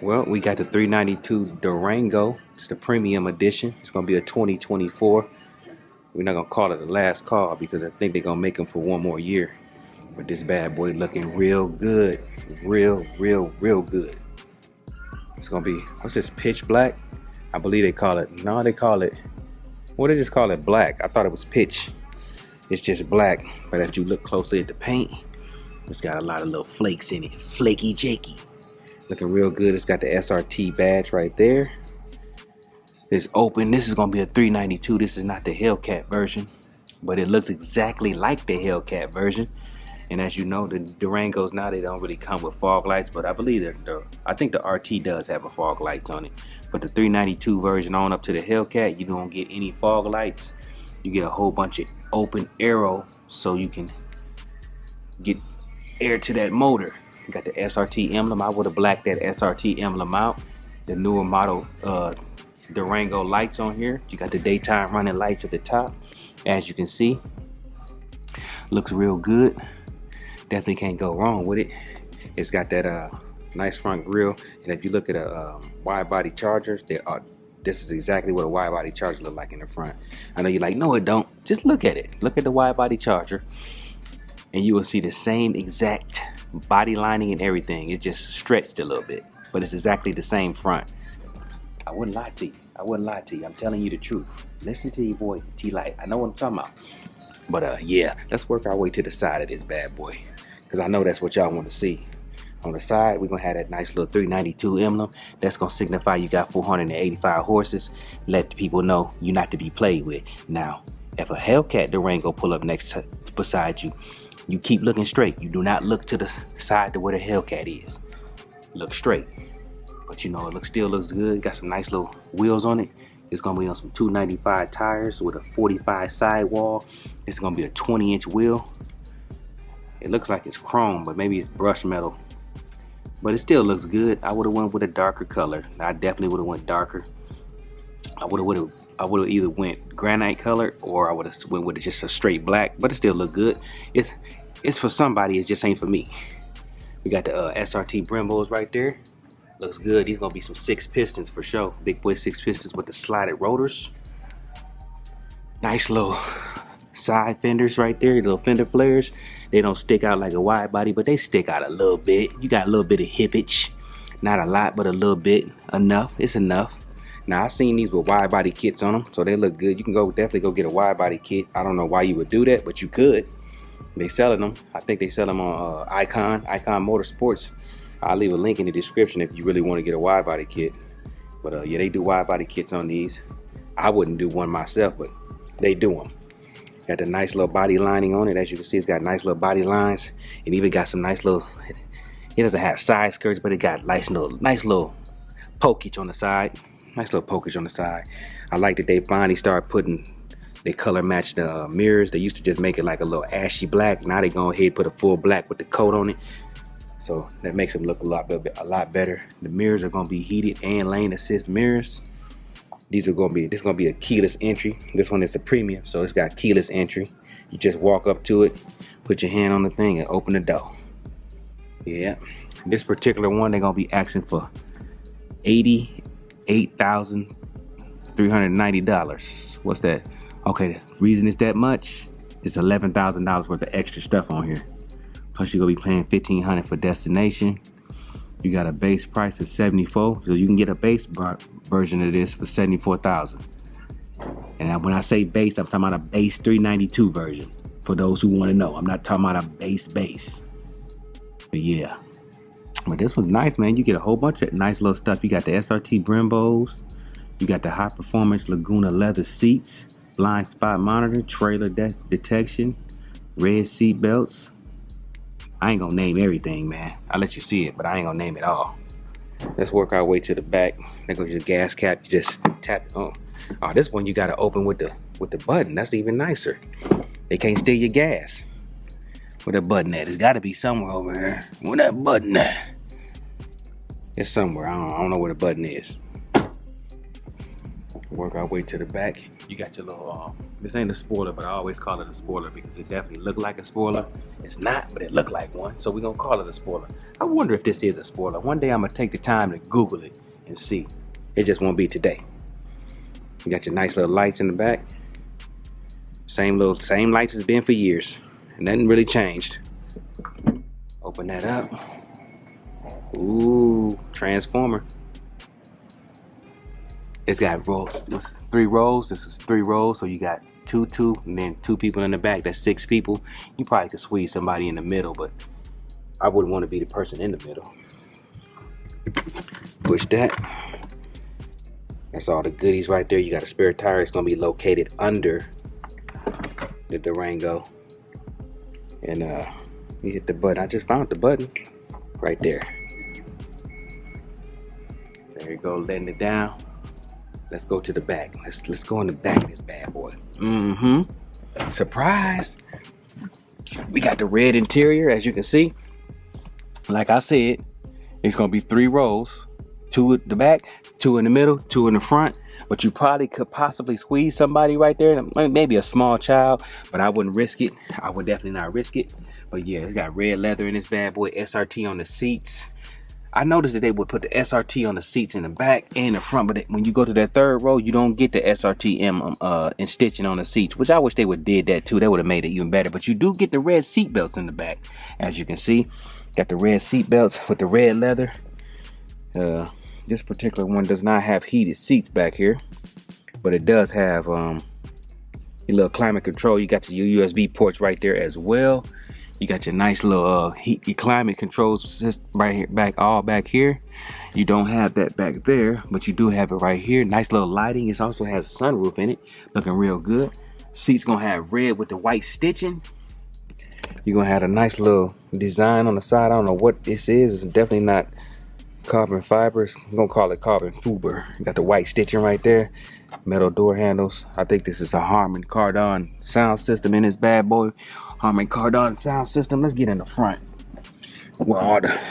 Well, we got the 392 Durango. It's the premium edition. It's going to be a 2024. We're not going to call it the last call because I think they're going to make them for one more year. But this bad boy looking real good. Real good. It's going to be, what's this, pitch black? I believe they call it, no, they call it, well, they just call it black. I thought it was pitch. It's just black. But if you look closely at the paint, it's got a lot of little flakes in it. Flaky jakey. Looking real good. It's got the SRT badge right there. It's open. This is going to be a 392. This is not the Hellcat version, but it looks exactly like the Hellcat version. And as you know, the Durangos now, they don't really come with fog lights, but I believe I think the RT does have a fog lights on it. But the 392 version on up to the Hellcat, you don't get any fog lights. You get a whole bunch of open aero so you can get air to that motor. You got the SRT emblem. I would have blacked that SRT emblem out. The newer model Durango lights on here. You got the daytime running lights at the top. As you can see, looks real good. Definitely can't go wrong with it. It's got that nice front grille. And if you look at a wide body Chargers, this is exactly what a wide body Charger look like in the front. I know you're like, no, it don't. Just look at it. Look at the wide body Charger, and you will see the same exact body lining and everything. It just stretched a little bit, but it's exactly the same front. I wouldn't lie to you. I wouldn't lie to you. I'm telling you the truth. Listen to your boy Tlites. I know what I'm talking about. But yeah, let's work our way to the side of this bad boy, because I know that's what y'all want to see. On the side, we're gonna have that nice little 392 emblem. That's gonna signify you got 485 horses. Let the people know you're not to be played with. Now, if a Hellcat Durango pull up beside you, you keep looking straight. You do not look to the side to where the Hellcat is. Look straight. But you know, it still looks good. Got some nice little wheels on it. It's gonna be on some 295 tires with a 45 sidewall. It's gonna be a 20-inch wheel. It looks like it's chrome, but maybe it's brushed metal. But it still looks good. I would have went with a darker color. I definitely would have went darker. I would have either went granite color, or I would have went with just a straight black. But it still look good. It's for somebody. It just ain't for me. We got the SRT Brembos right there. Looks good. These gonna be some 6 pistons for sure. Big boy 6 pistons with the slided rotors. Nice little side fenders right there. Little fender flares. They don't stick out like a wide body, but they stick out a little bit. You got a little bit of hippage. Not a lot, but a little bit. Enough. It's enough. Now, I've seen these with wide body kits on them, so they look good. You can definitely go get a wide body kit. I don't know why you would do that, but you could. They selling them. I think they sell them on Icon Motorsports. I'll leave a link in the description if you really want to get a wide body kit. But yeah, they do wide body kits on these. I wouldn't do one myself, but they do them. Got the nice little body lining on it. As you can see, it's got nice little body lines. It even got some nice little, it doesn't have side skirts, but it got nice little pokage on the side. Nice little pokage on the side. I like that they finally started putting, they color match the mirrors. They used to just make it like a little ashy black. Now they go ahead and put a full black with the coat on it. So that makes them look a lot better. The mirrors are gonna be heated and lane assist mirrors. This is gonna be a keyless entry. This one is the premium, so it's got keyless entry. You just walk up to it, put your hand on the thing, and open the door. Yeah, this particular one they're gonna be asking for $88,390. What's that? Okay, the reason it's that much is $11,000 worth of extra stuff on here. Plus you're gonna be paying $1,500 for destination. You got a base price of $74,000, so you can get a base version of this for $74,000. And when I say base, I'm talking about a base 392 version. For those who want to know, I'm not talking about a base. But yeah, but this one's nice, man. You get a whole bunch of nice little stuff. You got the SRT Brembos. You got the high performance Laguna leather seats, blind spot monitor, trailer detection, red seat belts. I ain't gonna name everything, man. I'll let you see it, but I ain't gonna name it all. Let's work our way to the back. There goes your gas cap. You just tap it on. Oh, this one you gotta open with the button. That's even nicer. They can't steal your gas. Where that button at? It's gotta be somewhere over here. Where that button at? It's somewhere. I don't know where the button is. Work our way to the back. You got your little, this ain't a spoiler, but I always call it a spoiler because it definitely looked like a spoiler. It's not, but it looked like one, so we're gonna call it a spoiler. I wonder if this is a spoiler. One day I'm gonna take the time to Google it and see. It just won't be today. You got your nice little lights in the back. Same lights it's been for years. Nothing really changed. Open that up. Ooh, transformer. It's got rows. It's 3 rows. This is 3 rows. So you got 2, and then 2 people in the back. That's 6 people. You probably could squeeze somebody in the middle, but I wouldn't want to be the person in the middle. Push that. That's all the goodies right there. You got a spare tire. It's gonna be located under the Durango. And you hit the button. I just found the button right there. There you go, letting it down. Let's go to the back. Let's go in the back of this bad boy. Surprise! We got the red interior, as you can see. Like I said, it's gonna be 3 rows. 2 at the back, 2 in the middle, 2 in the front. But you probably could possibly squeeze somebody right there, maybe a small child, but I wouldn't risk it. I would definitely not risk it. But yeah, it's got red leather in this bad boy, SRT on the seats. I noticed that they would put the SRT on the seats in the back and the front, but when you go to that 3rd row, you don't get the SRT and stitching on the seats, which I wish they would did that too. That would have made it even better. But you do get the red seat belts in the back, as you can see. Got the red seat belts with the red leather. This particular one does not have heated seats back here, but it does have your little climate control. You got your USB ports right there as well. You got your nice little your climate controls just right here, all back here. You don't have that back there, but you do have it right here. Nice little lighting. It also has a sunroof in it, looking real good. Seats gonna have red with the white stitching. You're gonna have a nice little design on the side. I don't know what this is. It's definitely not carbon fibers. I'm gonna call it carbon fiber. You got the white stitching right there. Metal door handles. I think this is a Harman Kardon sound system in this bad boy. Harman Kardon sound system. Let's get in the front. Let's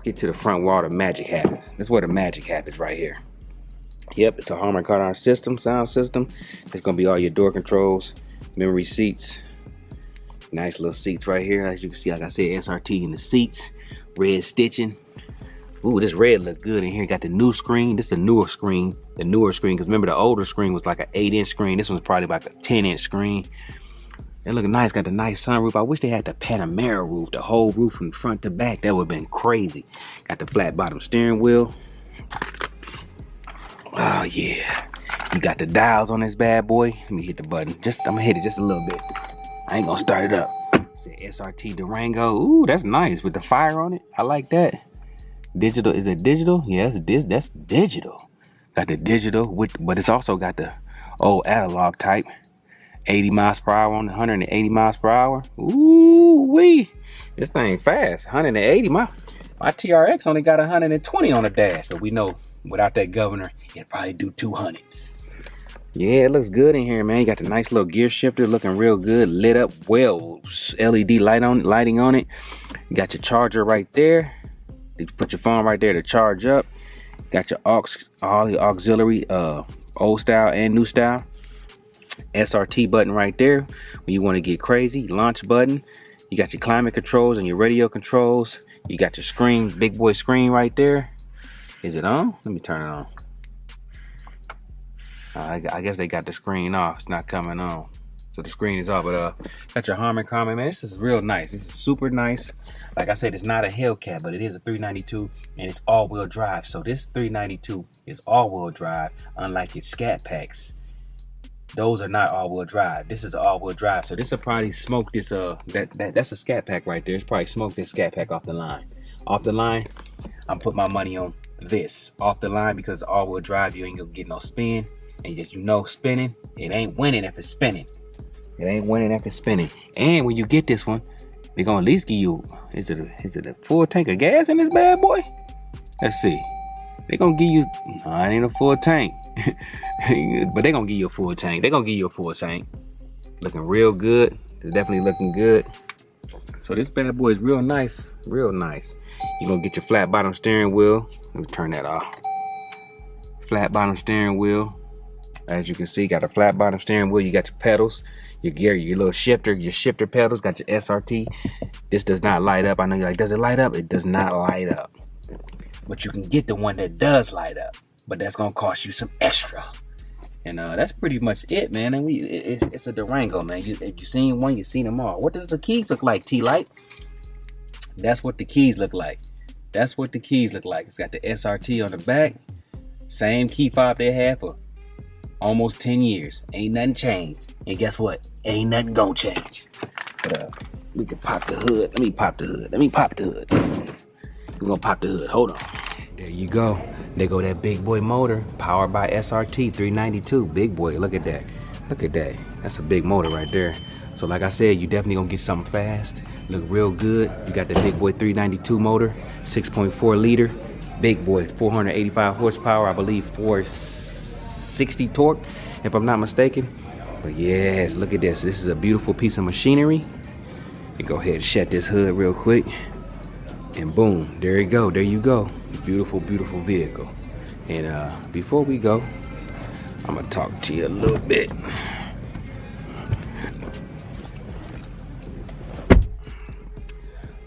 get to the front where all the magic happens. That's where the magic happens right here. Yep, it's a Harman Kardon system, sound system. It's gonna be all your door controls, memory seats. Nice little seats right here. As you can see, like I said, SRT in the seats. Red stitching. Ooh, this red looks good in here. Got the new screen. This is the newer screen. The newer screen, because remember the older screen was like an 8-inch screen. This one's probably like a 10-inch screen. It looking nice. Got the nice sunroof. I wish they had the Panamera roof, the whole roof from front to back. That would have been crazy. Got the flat bottom steering wheel. Oh yeah. You got the dials on this bad boy. Let me hit the button. I'm gonna hit it just a little bit. I ain't gonna start it up. It's SRT Durango. Ooh, that's nice with the fire on it. I like that. Digital, is it digital? Yeah, that's digital. Got the digital, but it's also got the old analog type. 80 miles per hour on 180 miles per hour. Ooh wee, this thing fast. 180 miles. My TRX only got 120 on the dash, but we know without that governor, it'd probably do 200. Yeah, it looks good in here, man. You got the nice little gear shifter looking real good, lit up well, LED lighting on it. You got your charger right there. You put your phone right there to charge up. Got your all the auxiliary, old style and new style. SRT button right there when you want to get crazy. Launch button. You got your climate controls and your radio controls. You got your screen, big boy screen right there. Is it on? Let me turn it on. I guess they got the screen off. It's not coming on. So the screen is off. But got your Harman Kardon, man. This is real nice. This is super nice. Like I said, it's not a Hellcat, but it is a 392 and it's all-wheel drive. So this 392 is all-wheel drive, unlike its Scat Packs. Those are not all-wheel drive. This is all-wheel drive. So this will probably smoke this that's a Scat Pack right there. It's probably smoke this Scat Pack off the line. Off the line, I'm putting my money on this. Off the line, because all-wheel drive, you ain't gonna get no spin. And just, you know, spinning, it ain't winning if it's spinning. It ain't winning if it's spinning. And when you get this one, they're gonna at least give you, is it a full tank of gas in this bad boy? Let's see. They're gonna give you, no, it ain't a full tank. But they're gonna give you a full tank. They're gonna give you a full tank. Looking real good. It's definitely looking good. So this bad boy is real nice. Real nice. You're gonna get your flat bottom steering wheel. Let me turn that off. flat bottom steering wheel. As you can see, got a flat bottom steering wheel. You got your pedals, your gear, your little shifter, your shifter pedals. Got your SRT. This does not light up. I know you're like, does it light up? It does not light up. But you can get the one that does light up. But that's gonna cost you some extra. And that's pretty much it, man. And it's a Durango, man. If you seen one, you seen them all. What does the keys look like, T-Light? That's what the keys look like. That's what the keys look like. It's got the SRT on the back. Same key fob they had for almost 10 years. Ain't nothing changed. And guess what? Ain't nothing gonna change. But we can pop the hood. Let me pop the hood. Let me pop the hood. We're gonna pop the hood. Hold on. There you go. There go that big boy motor, powered by SRT 392. Big boy. Look at that. Look at that. That's a big motor right there. So like I said, you definitely gonna get something fast. Look real good. You got the big boy 392 motor, 6.4 liter. Big boy, 485 horsepower. I believe 460 torque, if I'm not mistaken. But yes, look at this. This is a beautiful piece of machinery. You go ahead and shut this hood real quick. And boom, there you go. There you go. Beautiful, beautiful vehicle. And before we go, I'm gonna talk to you a little bit.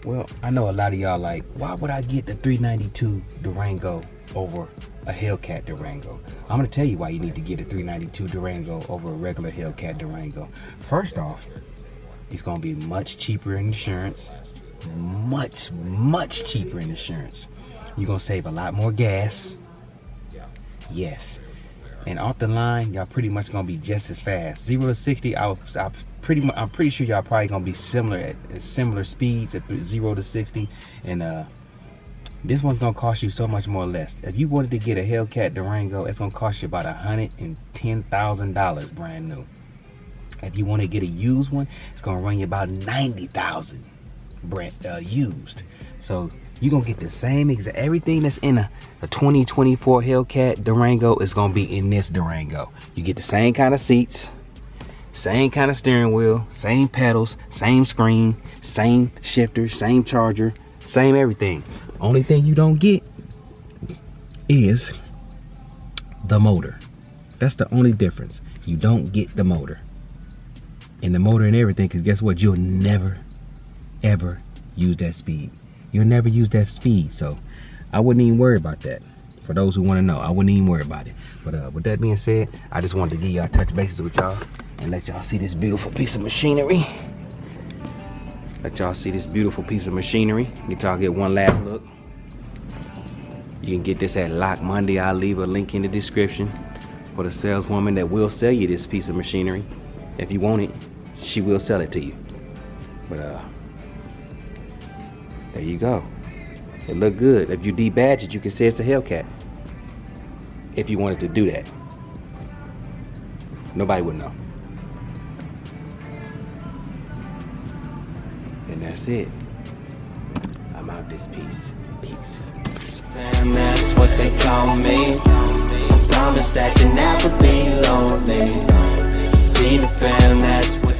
Well, I know a lot of y'all like, why would I get the 392 Durango over a Hellcat Durango? I'm gonna tell you why you need to get a 392 Durango over a regular Hellcat Durango. First off, it's gonna be much cheaper in insurance. Much cheaper in insurance. You're gonna save a lot more gas. Yes. And off the line, y'all pretty much gonna be just as fast. 0 to 60, I'm pretty sure y'all probably gonna be similar at similar speeds at 0 to 60. And this one's gonna cost you so much more less. If you wanted to get a Hellcat Durango, it's gonna cost you about $110,000 brand new. If you want to get a used one, it's gonna run you about $90,000 brand used. So you're gonna get the same exact everything that's in a 2024 Hellcat Durango is gonna be in this Durango. You get the same kind of seats, same kind of steering wheel, same pedals, same screen, same shifter, same charger, same everything. Only thing you don't get is the motor. That's the only difference. You don't get the motor. And the motor and everything, because guess what? You'll never ever use that speed. You'll never use that speed. So I wouldn't even worry about that. For those who want to know, I wouldn't even worry about it. But with that being said, I just wanted to give y'all touch bases with y'all and let y'all see this beautiful piece of machinery. Let y'all see this beautiful piece of machinery. Get y'all get one last look. You can get this at Lochmandy. I'll leave a link in the description for the saleswoman that will sell you this piece of machinery. If you want it, she will sell it to you. But there you go. It look good. If you debadge it, you can say it's a Hellcat. If you wanted to do that. Nobody would know. And that's it. I'm out this piece. Peace. And that's what they call me. I promise that you never be lonely. Be the fan, that's what